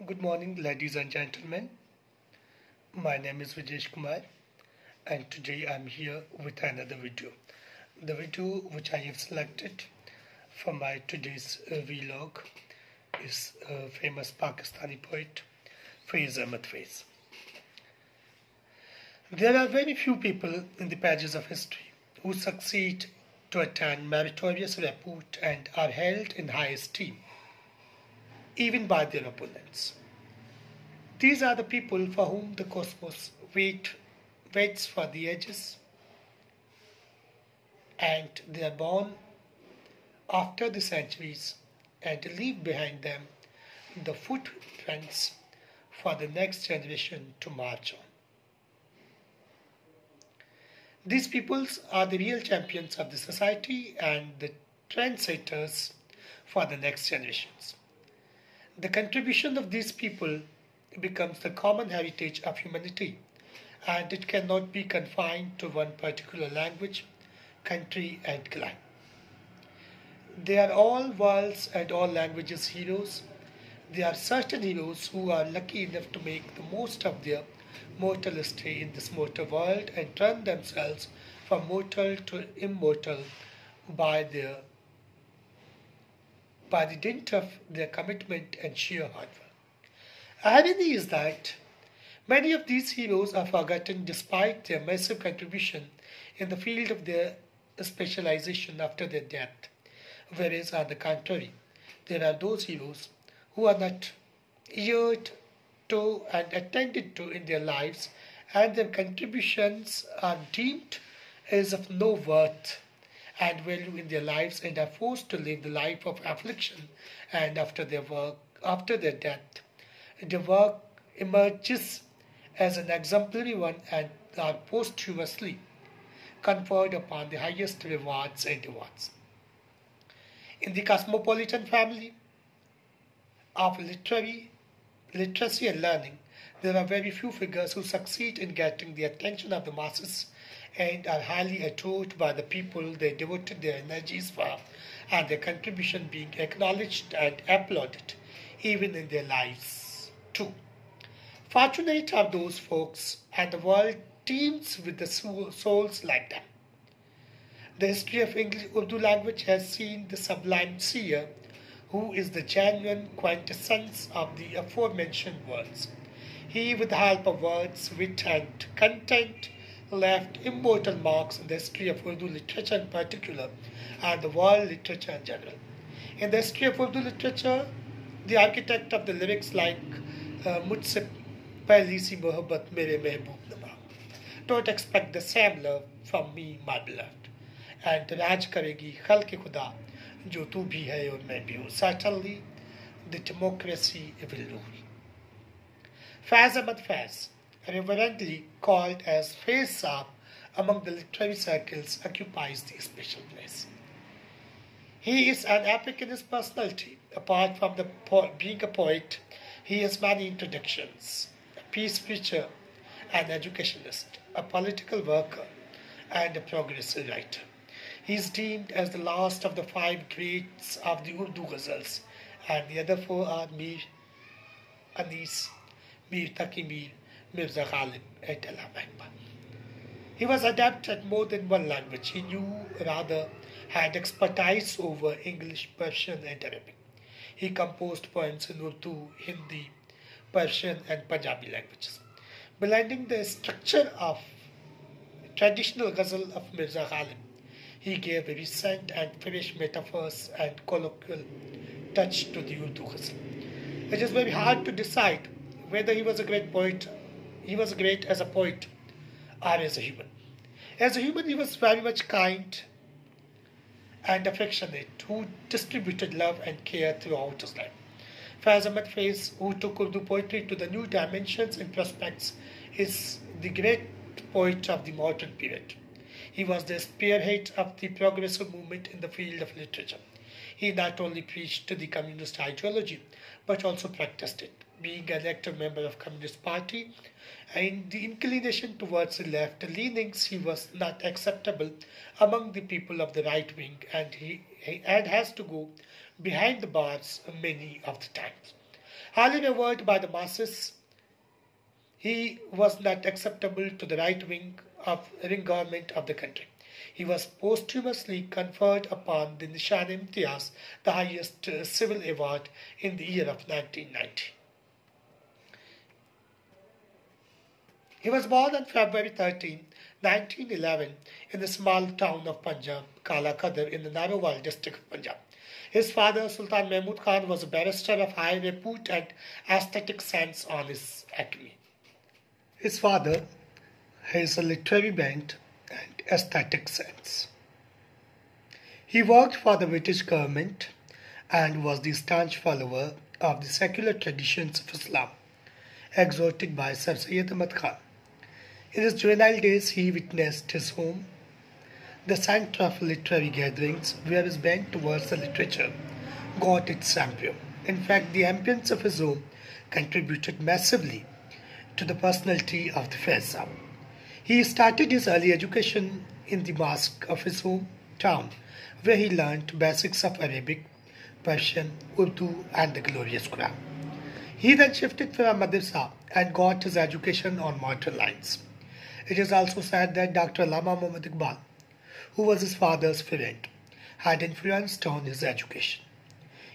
Good morning, ladies and gentlemen. My name is Vijesh Kumar, and today I'm here with another video. The video which I have selected for my today's vlog is famous Pakistani poet Faiz Ahmed Faiz. There are very few people in the pages of history who succeed to attain meritorious repute and are held in high esteem, even by their opponents. These are the people for whom the cosmos waits for the ages, and they are born after the centuries and leave behind them the footprints for the next generation to march on. These peoples are the real champions of the society and the trendsetters for the next generations. The contribution of these people becomes the common heritage of humanity, and it cannot be confined to one particular language, country, and clime. They are all worlds and all languages heroes. There are certain heroes who are lucky enough to make the most of their mortal stay in this mortal world and turn themselves from mortal to immortal by the dint of their commitment and sheer hard work. Irony is that many of these heroes are forgotten despite their massive contribution in the field of their specialization after their death, whereas on the contrary, there are those heroes who are not heard to and attended to in their lives, and their contributions are deemed as of no worth and value in their lives and are forced to live the life of affliction, and after their death, the work emerges as an exemplary one and are posthumously conferred upon the highest rewards and awards. In the cosmopolitan family of literacy and learning, there are very few figures who succeed in getting the attention of the masses and are highly adored by the people they devoted their energies for, and their contribution being acknowledged and applauded even in their lives too. Fortunate are those folks, and the world teems with the souls like them. The history of Urdu language has seen the sublime seer, who is the genuine quintessence of the aforementioned words. He, with the help of words, wit, and content, left immortal marks in the history of Urdu literature in particular, and the world literature in general. In the history of Urdu literature, the architect of the lyrics like मुझसे पहली सी मोहब्बत मेरे महबूब नमा. Don't expect the same love from me, my beloved. And राज करेगी खल्क खुदा जो तू भी है और मैं भी हूँ. Certainly, the democracy will rule. Faiz Ahmed Faiz, reverently called as Faiz Saab among the literary circles, occupies the special place. He is an epic in his personality. Apart from being a poet, he has many introductions: a peace preacher, an educationist, a political worker, and a progressive writer. He is deemed as the last of the five greats of the Urdu ghazals, and the other four are Mir Anis, Mir Taqi Mir, Mirza Ghalib, and Allama Iqbal. He was adept at more than one language. He had expertise over English, Persian, and Arabic. He composed poems in Urdu, Hindi, Persian, and Punjabi languages, blending the structure of traditional ghazal of Mirza Ghalib. He gave a recent and fresh metaphors and colloquial touch to the Urdu ghazal. It is very hard to decide whether he was a great poet. He was great as a poet or as a human. As a human, he was very much kind and affectionate, who distributed love and care throughout his life. Faiz Ahmed Faiz, who took Urdu poetry to the new dimensions and prospects, is the great poet of the modern period. He was the spearhead of the progressive movement in the field of literature. He not only preached the communist ideology, but also practiced it. Being an active member of Communist Party and the inclination towards the left leanings, he was not acceptable among the people of the right wing, and he has to go behind the bars many of the times. Highly revered by the masses, he was not acceptable to the right-wing government of the country. He was posthumously conferred upon the Nishan-e-Imtiaz, the highest civil award, in the year of 1990. He was born on February 13, 1911, in the small town of Punjab, Kala Qadr, in the Narowal district of Punjab. His father, Sultan Mahmud Khan, was a barrister of high repute and aesthetic sense on his acme. His father has a literary bent and aesthetic sense. He worked for the British government and was the staunch follower of the secular traditions of Islam, exhorted by Sir Syed Ahmed Khan. In his juvenile days, he witnessed his home, the center of literary gatherings, where his bent towards the literature got its embryo. In fact, the ambience of his home contributed massively to the personality of the Faiz. He started his early education in the mosque of his hometown, where he learnt basics of Arabic, Persian, Urdu, and the glorious Quran. He then shifted from madrasa and got his education on modern lines. It is also said that Dr. Allama Muhammad Iqbal, who was his father's friend, had influenced on his education.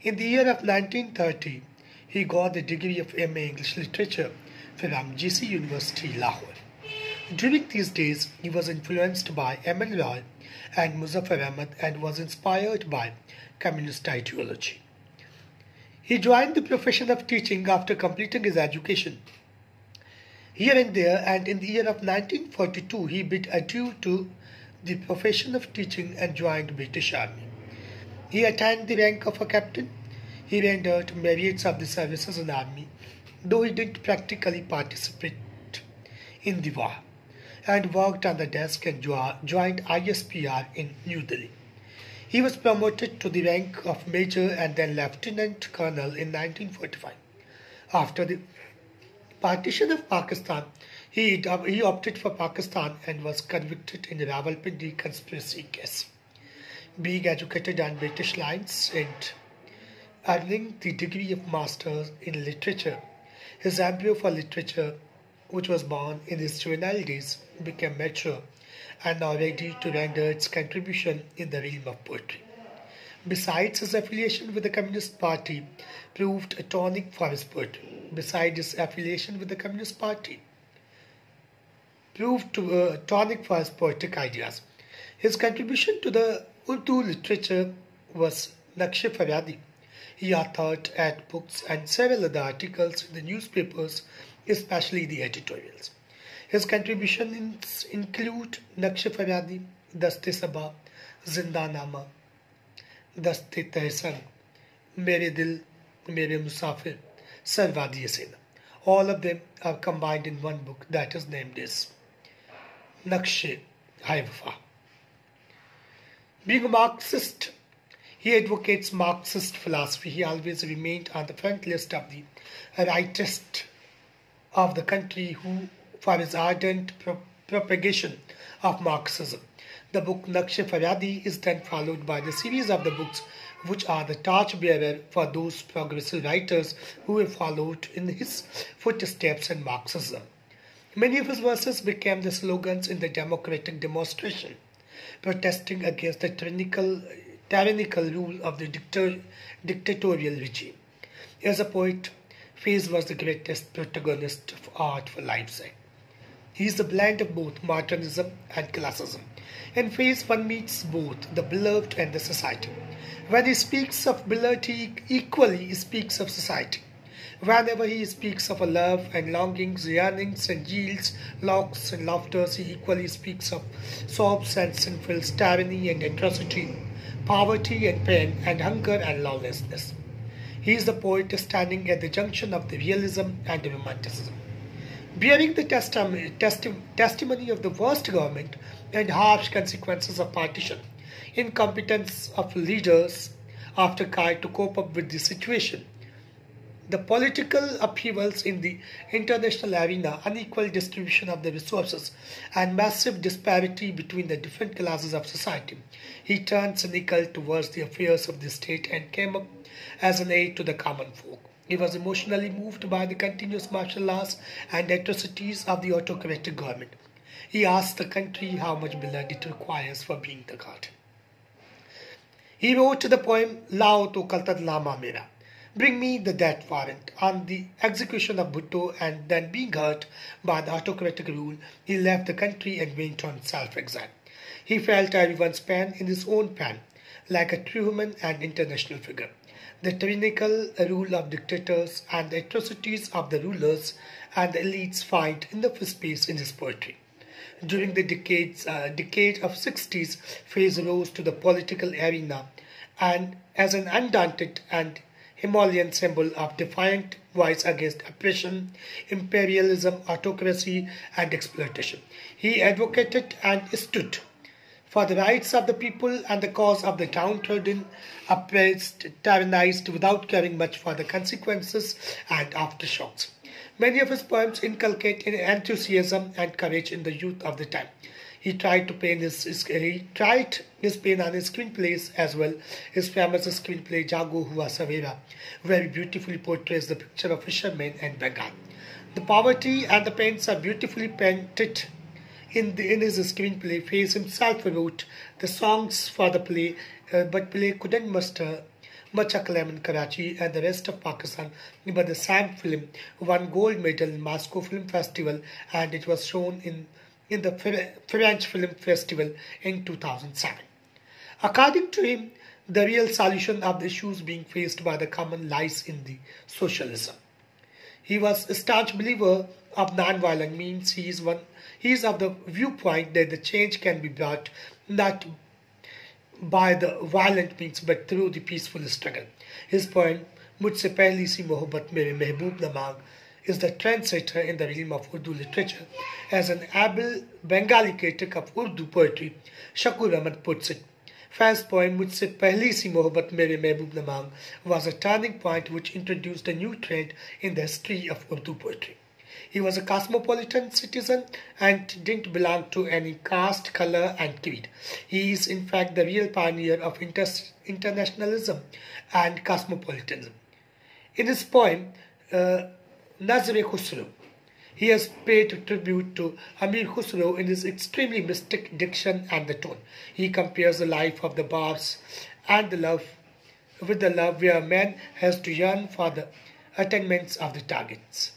In the year of 1930, he got the degree of M.A. English Literature from GC University, Lahore. During these days, he was influenced by M.N. Roy and Muzaffar Ahmed and was inspired by communist ideology. He joined the profession of teaching after completing his education here and there, and in the year of 1942 he bid adieu to the profession of teaching and joined British Army. He attained the rank of a captain. He rendered myriads of the services in army, though he didn't practically participate in the war, and worked on the desk and joined ISPR in New Delhi. He was promoted to the rank of major and then lieutenant colonel in 1945. After the partition of Pakistan, he opted for Pakistan and was convicted in the Rawalpindi conspiracy case. Being educated on British lines and earning the degree of Master in Literature, his embryo for literature, which was born in his juvenile days, became mature and now ready to render its contribution in the realm of poetry. Besides, his affiliation with the Communist Party proved a tonic for his poetry. Tonic for his poetic ideas. His contribution to the Urdu literature was Naqsh Faryadi. He authored ad books and several other articles in the newspapers, especially the editorials. His contributions include Naqsh Faryadi, Daste Sabah, Zindanama, Daste Tehsan, Mere Dil, Mere Musafir, Sarvadi Asena. All of them are combined in one book that is named as Naqsh Hai-Wafa. Being a Marxist, he advocates Marxist philosophy. He always remained on the front list of the rightist of the country for his ardent propagation of Marxism. The book Naqsh Faryadi is then followed by the series of the books which are the torchbearer for those progressive writers who have followed in his footsteps in Marxism. Many of his verses became the slogans in the democratic demonstration, protesting against the tyrannical rule of the dictatorial regime. As a poet, Faiz was the greatest protagonist of art for life's sake. He is the blend of both modernism and classicism. In Faiz, one meets both the beloved and the society. When he speaks of beloved, he equally speaks of society. Whenever he speaks of a love and longings, yearnings and yields, locks and laughters, he equally speaks of sobs and sinfuls, tyranny and atrocity, poverty and pain, and hunger and lawlessness. He is the poet standing at the junction of the realism and the romanticism, bearing the testimony of the worst government and harsh consequences of partition, incompetence of leaders after trying to cope up with the situation, the political upheavals in the international arena, unequal distribution of the resources, and massive disparity between the different classes of society. He turned cynical towards the affairs of the state and came up as an aid to the common folk. He was emotionally moved by the continuous martial laws and atrocities of the autocratic government. He asked the country how much blood it requires for being the god. He wrote the poem Lao to Kaltat Lama Mera, bring me the death warrant. On the execution of Bhutto and then being hurt by the autocratic rule, he left the country and went on self-exile. He felt everyone's pain in his own pain, like a true human and international figure. The tyrannical rule of dictators and the atrocities of the rulers and the elites find enough space in his poetry. During the decade of 60s, Faiz rose to the political arena and as an undaunted and Himalayan symbol of defiant voice against oppression, imperialism, autocracy, and exploitation. He advocated and stood for the rights of the people and the cause of the downtrodden, oppressed, tyrannized without caring much for the consequences and aftershocks. Many of his poems inculcate enthusiasm and courage in the youth of the time. He tried his pain on his screenplays as well. His famous screenplay Jago Hua Savera very beautifully portrays the picture of fishermen and Bengal. The poverty and the pains are beautifully painted in his screenplay. Faiz himself wrote the songs for the play, but play couldn't muster much acclaim in Karachi and the rest of Pakistan, but the same film won gold medal in Moscow Film Festival and it was shown in the French Film Festival in 2007. According to him, the real solution of the issues being faced by the common lies in the socialism. He was a staunch believer of non-violent means. He is of the viewpoint that the change can be brought not by the violent means but through the peaceful struggle. His poem Mujhse Pehli Si Mohabbat Mere Mehboob Na Maang is the trendsetter in the realm of Urdu literature. As an able Bengali critic of Urdu poetry, Shakur Ahmed puts it, Faiz's poem Mujhse Pehli Si Mohabbat Mere Mehboob Na Maang was a turning point which introduced a new trend in the history of Urdu poetry. He was a cosmopolitan citizen and didn't belong to any caste, color and creed. He is in fact the real pioneer of internationalism and cosmopolitanism. In his poem Nazr-e Khusro, he has paid tribute to Amir Khusro in his extremely mystic diction and the tone. He compares the life of the Barbs and the love with the love where man has to yearn for the attainments of the targets.